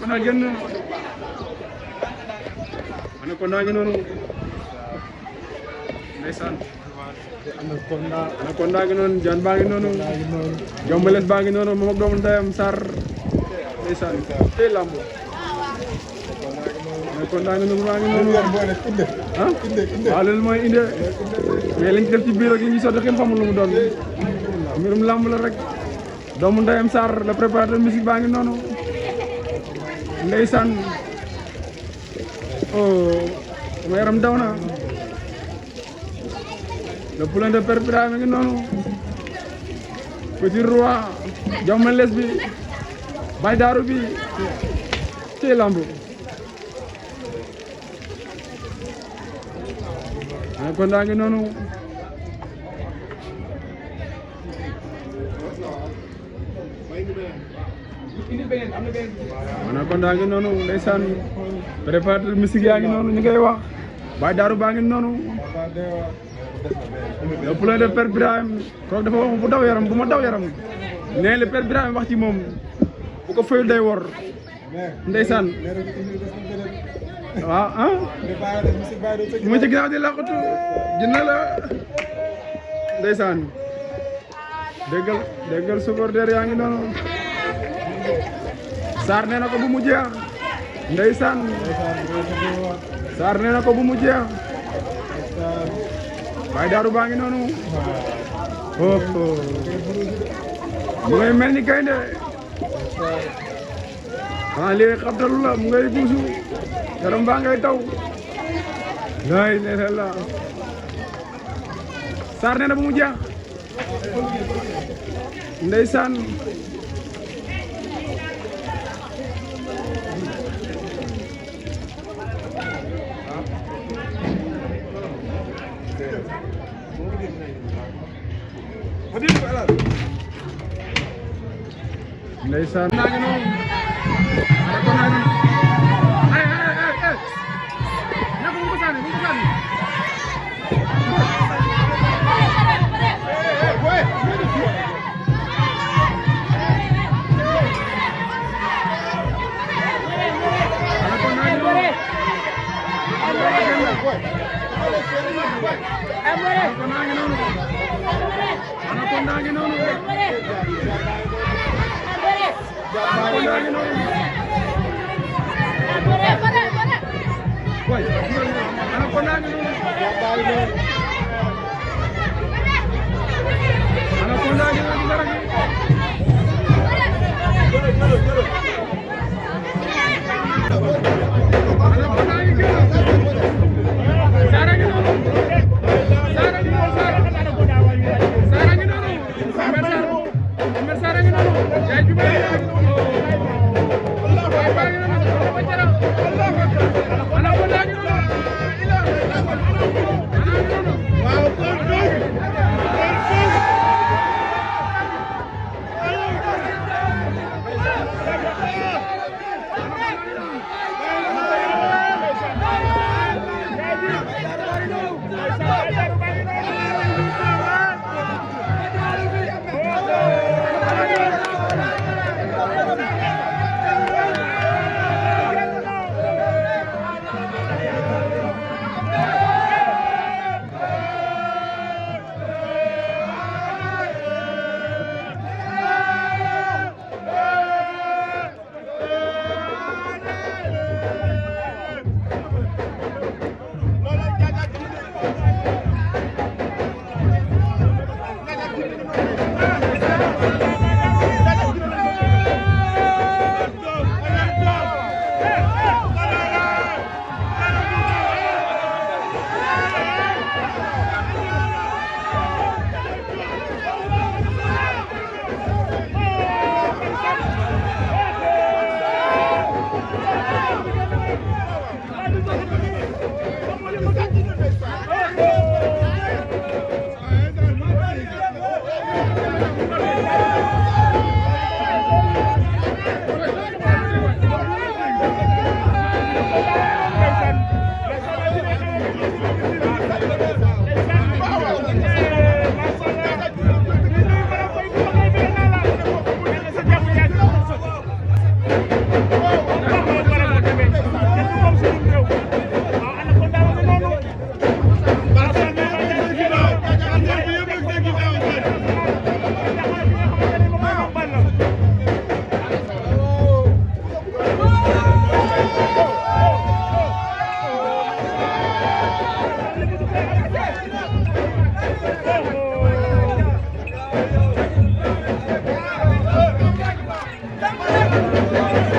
Anaconda génn Anaconda ngi noonu ndeysaan Anaconda ngi noonu Diane baa ngi noonu Jombales baa ngi noonu moom ak doomu ndeyam Sarr ndeysaan tey lamb Anaconda ngi noonu baa ngi noonu ah waaw loolu mooy inde mais lañ def ci biir ak li ñu sotti kenn xamul lu mu doon mbirum lamb la rek doomu ndeyam Sarr le préparateur musique baa ngi noonu ndeysaan oh sama yaram daw na le poulain de Père Birahim ngi noonu petit roi Jombales bi Baye Darou bi ci lamb Anaconda ngi noonu Anaconda ngi noonu ndeysaan préparateur musique yaa ngi noonu ñu ngay wax Baye Darou baa ngi noonu le poulain de Père Birahim kooku dafa wax bu daw yaram bu ma daw yaram nee le Père Birahim wax ci moom bu ko fayul day wor ndeysaan waaw ah mu ci ginnaaw di laqatu dina la ndeysaan déggal supporter yaa ngi noonu Sarr nee na ko bu mu jeex ndeysaan Sarr nee na ko bu mu jeex Baye Darou baa ngi noonu oh mu ngay mel ni gaynde xanaa léegi xabtalu la mu ngay buusu yaram baa ngay taw lay leer la Sarr nee na bu mu jeex ndeysaan ndeysaan naa ngi noonu Anaconda ngi noonu Thank you.